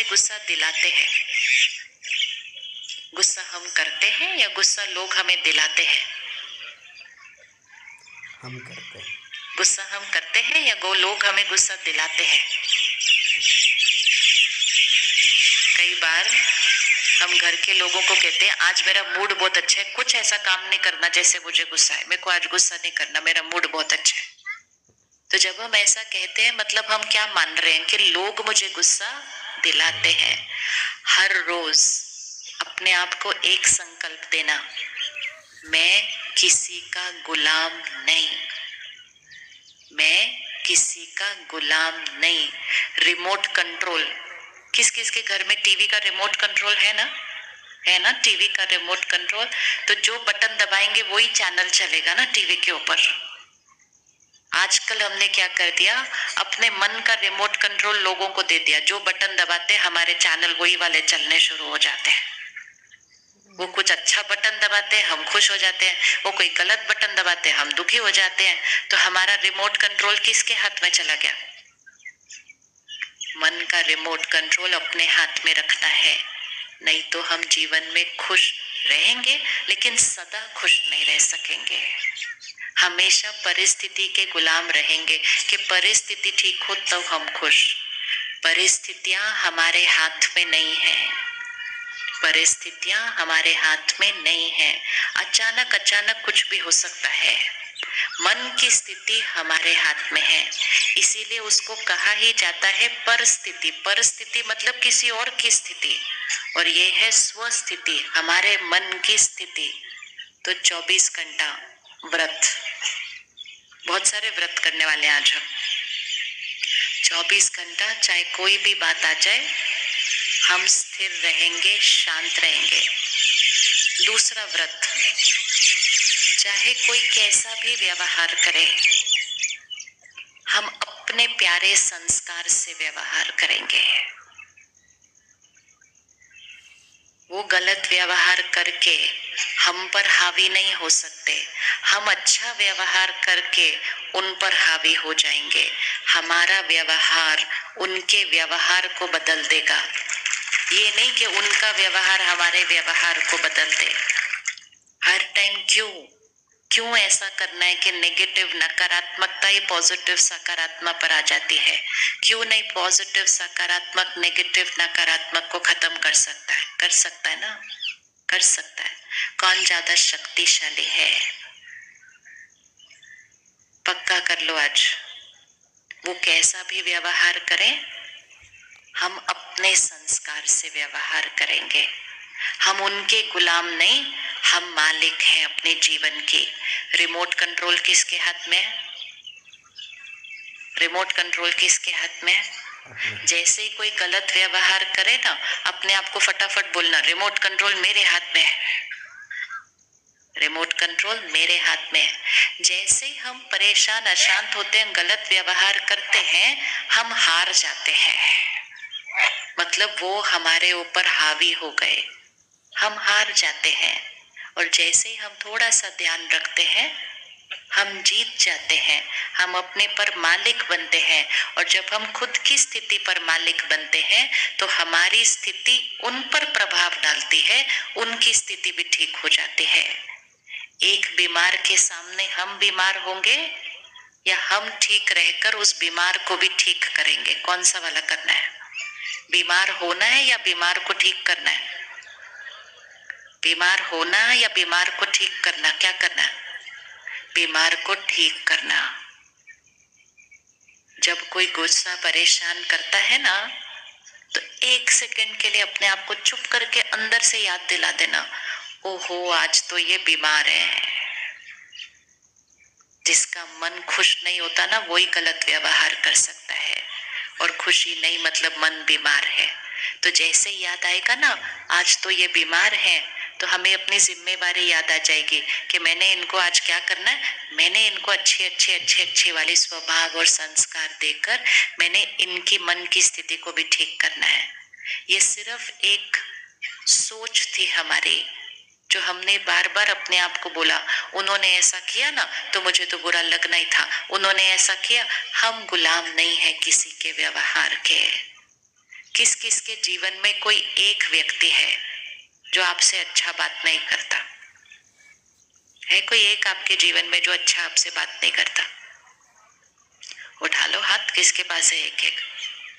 हमें गुस्सा दिलाते हैं? गुस्सा हम करते हैं या गुस्सा लोग हमें दिलाते हैं? हम करते हैं। गुस्सा हम करते हैं या लोग हमें गुस्सा दिलाते हैं? कई बार हम घर के लोगों को कहते हैं आज मेरा मूड बहुत अच्छा है, कुछ ऐसा काम नहीं करना जैसे मुझे गुस्सा है, मेरे को आज गुस्सा नहीं करना, मेरा मूड बहुत अच्छा है। तो जब हम ऐसा कहते हैं मतलब हम क्या मान रहे हैं कि लोग मुझे गुस्सा दिलाते हैं। हर रोज अपने आप को एक संकल्प देना, मैं किसी का गुलाम नहीं, मैं किसी का गुलाम नहीं। रिमोट कंट्रोल, किस किस के घर में टीवी का रिमोट कंट्रोल है ना? है ना टीवी का रिमोट कंट्रोल? तो जो बटन दबाएंगे वही चैनल चलेगा ना टीवी के ऊपर। आजकल हमने क्या कर दिया, अपने मन का रिमोट कंट्रोल लोगों को दे दिया, जो बटन दबाते हमारे चैनल वही वाले चलने शुरू हो जाते हैं। वो कुछ अच्छा बटन दबाते हैं हम खुश हो जाते हैं, वो कोई गलत बटन दबाते हैं हम दुखी हो जाते हैं। तो हमारा रिमोट कंट्रोल किसके हाथ में चला गया? मन का रिमोट कंट्रोल अपने हाथ में रखना है, नहीं तो हम जीवन में खुश रहेंगे लेकिन सदा खुश नहीं रह सकेंगे। हमेशा परिस्थिति के गुलाम रहेंगे कि परिस्थिति ठीक हो तब हम खुश। परिस्थितियां हमारे हाथ में नहीं है, परिस्थितियां हमारे हाथ में नहीं है। अचानक अचानक कुछ भी हो सकता है। मन की स्थिति हमारे हाथ में है, इसीलिए उसको कहा ही जाता है परिस्थिति। परिस्थिति मतलब किसी और की स्थिति, और ये है स्वस्थिति, हमारे मन की स्थिति। तो 24 घंटा व्रत, बहुत सारे व्रत करने वाले हैं आज हम। 24 घंटा चाहे कोई भी बात आ जाए हम स्थिर रहेंगे, शांत रहेंगे। दूसरा व्रत, चाहे कोई कैसा भी व्यवहार करे हम अपने प्यारे संस्कार से व्यवहार करेंगे। वो गलत व्यवहार करके हम पर हावी नहीं हो सकते, हम अच्छा व्यवहार करके उन पर हावी हो जाएंगे। हमारा व्यवहार उनके व्यवहार को बदल देगा, ये नहीं कि उनका व्यवहार हमारे व्यवहार को बदल दे। हर टाइम क्यों ऐसा करना है कि नेगेटिव नकारात्मकता ही पॉजिटिव सकारात्मक पर आ जाती है? क्यों नहीं पॉजिटिव सकारात्मक नेगेटिव नकारात्मक को खत्म कर सकता है? कर सकता है ना, कर सकता है। कौन ज्यादा शक्तिशाली है? पक्का कर लो आज, वो कैसा भी व्यवहार करें हम अपने संस्कार से व्यवहार करेंगे। हम उनके गुलाम नहीं, हम मालिक हैं अपने जीवन की। रिमोट कंट्रोल किसके हाथ में है? रिमोट कंट्रोल किसके हाथ में है? जैसे ही कोई गलत व्यवहार करे ना, अपने आप को फटाफट बोलना रिमोट कंट्रोल मेरे हाथ में है, रिमोट कंट्रोल मेरे हाथ में है। जैसे ही हम परेशान अशांत होते हैं, गलत व्यवहार करते हैं, हम हार जाते हैं, मतलब वो हमारे ऊपर हावी हो गए, हम हार जाते हैं। और जैसे ही हम थोड़ा सा ध्यान रखते हैं हम जीत जाते हैं, हम अपने पर मालिक बनते हैं। और जब हम खुद की स्थिति पर मालिक बनते हैं तो हमारी स्थिति उन पर प्रभाव डालती है, उनकी स्थिति भी ठीक हो जाती है। एक बीमार के सामने हम बीमार होंगे या हम ठीक रहकर उस बीमार को भी ठीक करेंगे? कौन सा वाला करना है? बीमार होना है या बीमार को ठीक करना है? बीमार होना या बीमार को ठीक करना? क्या करना है? बीमार को ठीक करना। जब कोई गुस्सा परेशान करता है ना, तो 1 सेकंड के लिए अपने आप को चुप करके अंदर से याद दिला देना, ओहो आज तो ये बीमार है। जिसका मन खुश नहीं होता ना, वही गलत व्यवहार कर सकता है, और खुशी नहीं मतलब मन बीमार है। तो जैसे याद आएगा ना आज तो ये बीमार है, तो हमें अपनी जिम्मेवारी याद आ जाएगी कि मैंने इनको आज क्या करना है, मैंने इनको अच्छे वाले स्वभाव और संस्कार देकर मैंने इनकी मन की स्थिति को भी ठीक करना है। ये सिर्फ एक सोच थी हमारी, जो हमने बार बार अपने आप को बोला, उन्होंने ऐसा किया ना तो मुझे तो बुरा लगना ही था, उन्होंने ऐसा किया। हम गुलाम नहीं है किसी के व्यवहार के। किस किस के जीवन में कोई एक व्यक्ति है जो आपसे अच्छा बात नहीं करता है? कोई एक आपके जीवन में जो अच्छा आपसे बात नहीं करता? उठा लो हाथ, किसके पास है? एक एक,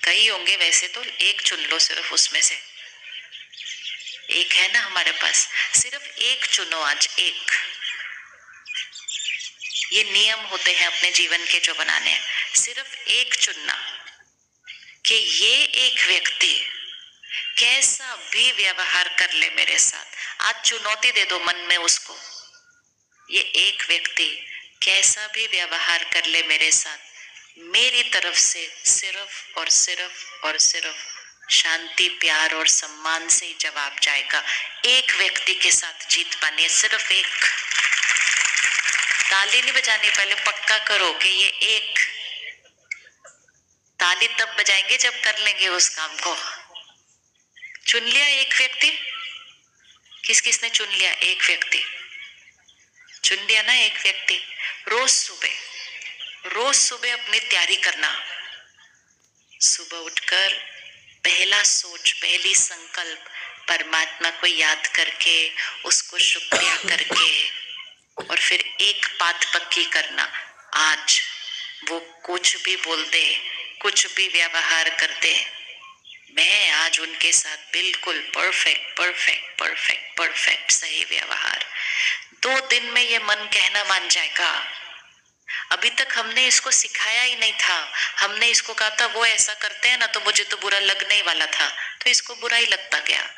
कई होंगे वैसे तो, एक चुन लो सिर्फ उसमें से। एक है ना हमारे पास, सिर्फ एक चुनो आज, एक। ये नियम होते हैं अपने जीवन के जो बनाने हैं, सिर्फ एक चुनना कि ये एक व्यक्ति कैसा भी व्यवहार कर ले मेरे साथ, आज चुनौती दे दो मन में उसको, ये एक व्यक्ति कैसा भी व्यवहार कर ले मेरे साथ, मेरी तरफ से सिर्फ और सिर्फ और सिर्फ शांति, प्यार और सम्मान से ही जवाब जाएगा। एक व्यक्ति के साथ जीत पानी है, सिर्फ एक। ताली नहीं बजानी, पहले पक्का करो कि ये एक। ताली तब बजाएंगे जब कर लेंगे उस काम को। चुन लिया एक व्यक्ति? किस किसने चुन लिया? एक व्यक्ति चुन लिया ना, एक व्यक्ति। रोज सुबह अपनी तैयारी करना, सुबह उठकर पहला सोच, पहली संकल्प परमात्मा को याद करके, उसको शुक्रिया करके, और फिर एक बात पक्की करना, आज वो कुछ भी बोल दे, कुछ भी व्यवहार कर दे, मैं आज उनके साथ बिल्कुल परफेक्ट परफेक्ट परफेक्ट परफेक्ट सही व्यवहार। 2 दिन में ये मन कहना मान जाएगा। अभी तक हमने इसको सिखाया ही नहीं था, हमने इसको कहा था वो ऐसा करते हैं ना तो मुझे तो बुरा लगने ही वाला था, तो इसको बुरा ही लगता गया।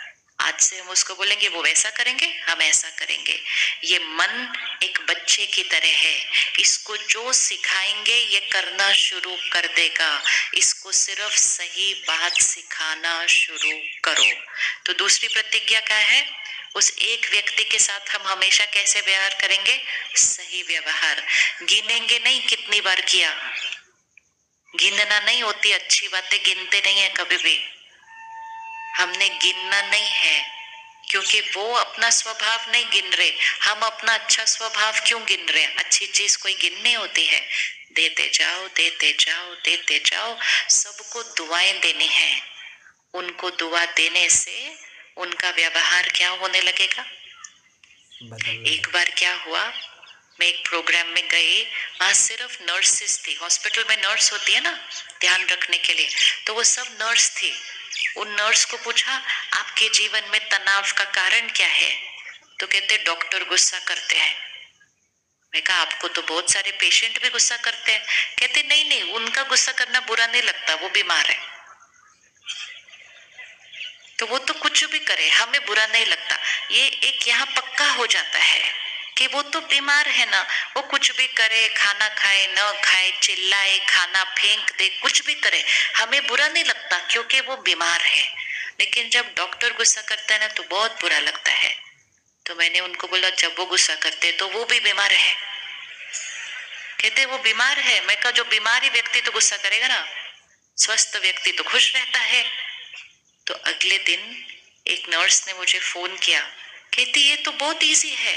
आज से हम उसको बोलेंगे वो वैसा करेंगे, हम ऐसा करेंगे। ये मन एक बच्चे की तरह है, इसको जो सिखाएंगे ये करना शुरू कर देगा। इसको सिर्फ सही बात सिखाना शुरू करो। तो दूसरी प्रतिज्ञा क्या है? उस एक व्यक्ति के साथ हम हमेशा कैसे व्यवहार करेंगे? सही व्यवहार। गिनेंगे नहीं कितनी बार किया, गिनना नहीं होती, अच्छी बातें गिनते नहीं है कभी भी, हमने गिनना नहीं है, क्योंकि वो अपना स्वभाव नहीं गिन रहे, हम अपना अच्छा स्वभाव क्यों गिन रहे हैं? अच्छी चीज कोई गिननी होती है? देते जाओ देते जाओ देते जाओ। सबको दुआएं देनी है, उनको दुआ देने से उनका व्यवहार क्या होने लगेगा? एक बार क्या हुआ, मैं एक प्रोग्राम में गई, वहां सिर्फ नर्सेस थी, हॉस्पिटल में नर्स होती है ना ध्यान रखने के लिए, तो वो सब नर्स थी। उन नर्स को पूछा आपके जीवन में तनाव का कारण क्या है? तो कहते डॉक्टर गुस्सा करते हैं। मैं कहा आपको तो बहुत सारे पेशेंट भी गुस्सा करते हैं। कहते नहीं नहीं, उनका गुस्सा करना बुरा नहीं लगता, वो बीमार है, तो वो तो कुछ भी करे हमें बुरा नहीं लगता। ये एक यहाँ पक्का हो जाता है कि वो तो बीमार है ना, वो कुछ भी करे, खाना खाए न खाए, चिल्लाए, खाना फेंक दे, कुछ भी करे, हमें बुरा नहीं लगता क्योंकि वो बीमार है। लेकिन जब डॉक्टर गुस्सा करता है ना तो बहुत बुरा लगता है। तो मैंने उनको बोला जब वो गुस्सा करते तो वो भी बीमार है? कहते वो बीमार है। मैं कहा जो बीमारी व्यक्ति तो गुस्सा करेगा ना, स्वस्थ व्यक्ति तो खुश रहता है। तो अगले दिन एक नर्स ने मुझे फोन किया, कहती ये तो बहुत इजी है।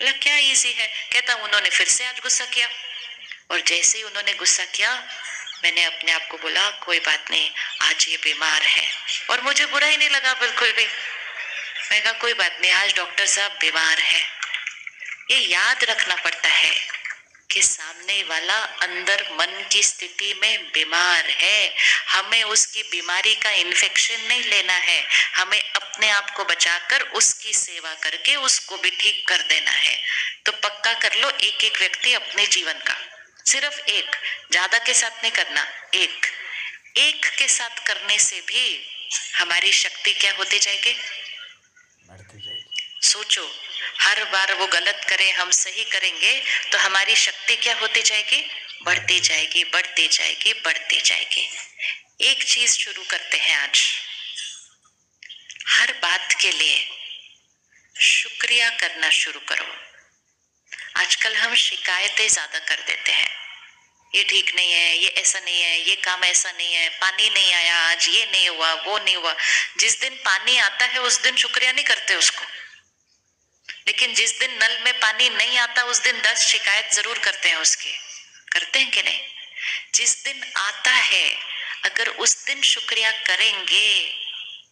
बोला क्या इजी है? कहता उन्होंने फिर से आज गुस्सा किया, और जैसे ही उन्होंने गुस्सा किया मैंने अपने आप को बोला कोई बात नहीं, आज ये बीमार है, और मुझे बुरा ही नहीं लगा बिल्कुल भी। मैं कहा कोई बात नहीं, आज डॉक्टर साहब बीमार है। ये याद रखना पड़ता है कि सामने वाला अंदर मन की स्थिति में बीमार है, हमें उसकी बीमारी का इन्फेक्शन नहीं लेना है, हमें अपने आप को बचाकर उसकी सेवा करके उसको भी ठीक कर देना है। तो पक्का कर लो एक एक व्यक्ति अपने जीवन का, सिर्फ एक, ज्यादा के साथ नहीं करना, एक एक के साथ करने से भी हमारी शक्ति क्या होती जाएगी? बढ़ती जाएगी। सोचो हर बार वो गलत करे हम सही करेंगे तो हमारी शक्ति क्या होती जाएगी? बढ़ती जाएगी बढ़ती जाएगी बढ़ती जाएगी। एक चीज शुरू करते हैं आज, हर बात के लिए शुक्रिया करना शुरू करो। आजकल हम शिकायतें ज्यादा कर देते हैं, ये ठीक नहीं है, ये ऐसा नहीं है, ये काम ऐसा नहीं है, पानी नहीं आया आज, ये नहीं हुआ, वो नहीं हुआ। जिस दिन पानी आता है उस दिन शुक्रिया नहीं करते उसको, लेकिन जिस दिन नल में पानी नहीं आता उस दिन 10 शिकायत जरूर करते हैं उसके। करते हैं कि नहीं? जिस दिन आता है अगर उस दिन शुक्रिया करेंगे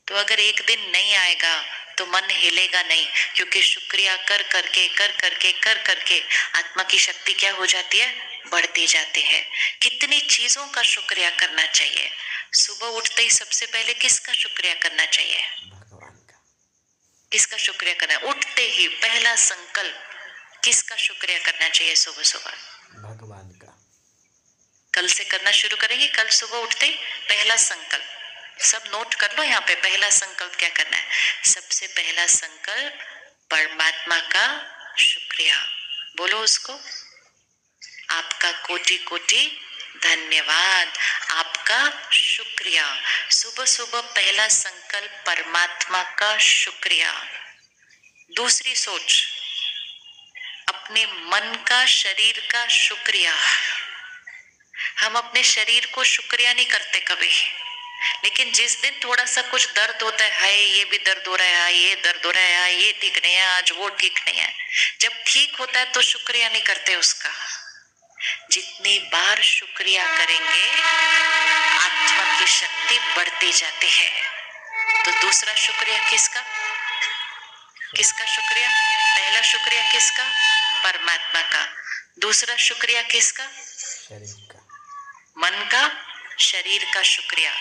तो अगर एक दिन नहीं आएगा तो मन हिलेगा नहीं, क्योंकि शुक्रिया कर करके आत्मा की शक्ति क्या हो जाती है, बढ़ती जाती है। कितनी चीजों का शुक्रिया करना चाहिए। सुबह उठते ही सबसे पहले किसका शुक्रिया करना चाहिए, भगवान का। किसका शुक्रिया करना है? उठते ही पहला संकल्प किसका शुक्रिया करना चाहिए सुबह सुबह, भगवान का। कल से करना शुरू करेंगे। कल सुबह उठते ही पहला संकल्प, सब नोट कर लो यहाँ पे, पहला संकल्प क्या करना है। सबसे पहला संकल्प परमात्मा का शुक्रिया, बोलो उसको, आपका कोटि कोटि धन्यवाद, आपका शुक्रिया। सुबह सुबह पहला संकल्प परमात्मा का शुक्रिया। दूसरी सोच, अपने मन का, शरीर का शुक्रिया। हम अपने शरीर को शुक्रिया नहीं करते कभी, लेकिन जिस दिन थोड़ा सा कुछ दर्द होता है, हाय ये भी दर्द हो रहा है, हाय ये दर्द हो रहा है, हाय ये ठीक नहीं है, आज वो ठीक नहीं है, जब ठीक होता है तो शुक्रिया नहीं करते उसका। जितनी बार शुक्रिया करेंगे आत्मा की शक्ति बढ़ती जाती है। तो दूसरा शुक्रिया किसका, किसका शुक्रिया, पहला शुक्रिया किसका, परमात्मा का। दूसरा शुक्रिया किसका, शरीर का, मन का, शरीर का शुक्रिया।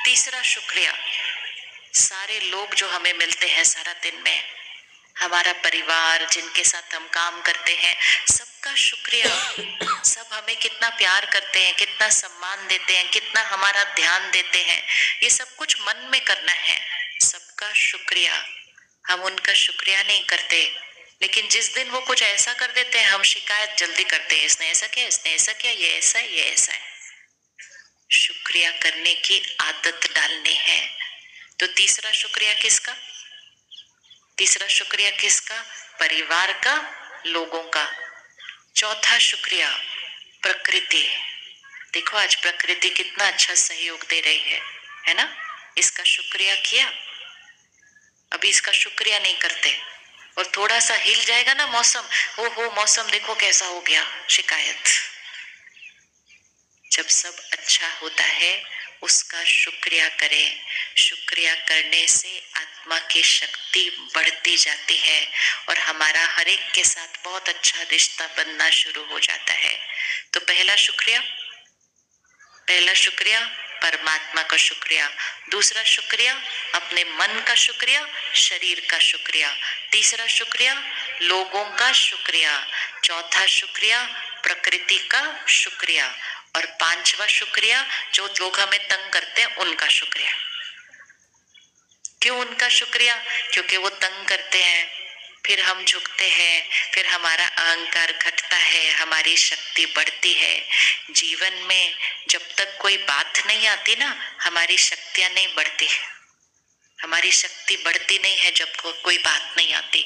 तीसरा शुक्रिया सारे लोग जो हमें मिलते हैं सारा दिन में, हमारा परिवार, जिनके साथ हम काम करते हैं, सबका शुक्रिया। सब हमें कितना प्यार करते हैं, कितना सम्मान देते हैं, कितना हमारा ध्यान देते हैं, ये सब कुछ मन में करना है। सबका शुक्रिया। हम उनका शुक्रिया नहीं करते, लेकिन जिस दिन वो कुछ ऐसा कर देते हैं हम शिकायत जल्दी करते हैं, इसने ऐसा किया, इसने ऐसा किया, ये ऐसा है, ये ऐसा है। शुक्रिया करने की आदत डालनी है। तो तीसरा शुक्रिया किसका, तीसरा शुक्रिया किसका, परिवार का, लोगों का। चौथा शुक्रिया प्रकृति। देखो आज प्रकृति कितना अच्छा सहयोग दे रही है ना, इसका शुक्रिया किया। अभी इसका शुक्रिया नहीं करते, और थोड़ा सा हिल जाएगा ना मौसम, ओहो मौसम देखो कैसा हो गया, शिकायत। जब सब अच्छा होता है उसका शुक्रिया करें। शुक्रिया करने से आत्मा की शक्ति बढ़ती जाती है और हमारा हर एक के साथ बहुत अच्छा रिश्ता बनना शुरू हो जाता है। तो पहला शुक्रिया, पहला शुक्रिया परमात्मा का शुक्रिया। दूसरा शुक्रिया अपने मन का शुक्रिया, शरीर का शुक्रिया। तीसरा शुक्रिया लोगों का शुक्रिया। चौथा शुक्रिया प्रकृति का शुक्रिया। और पांचवा शुक्रिया जो लोग हमें तंग करते हैं उनका शुक्रिया। क्यों उनका शुक्रिया, क्योंकि वो तंग करते हैं, फिर हम झुकते हैं, फिर हमारा अहंकार घटता है, हमारी शक्ति बढ़ती है। जीवन में जब तक कोई बात नहीं आती ना, हमारी शक्तियां नहीं बढ़ती, हमारी शक्ति बढ़ती नहीं है जब कोई बात नहीं आती।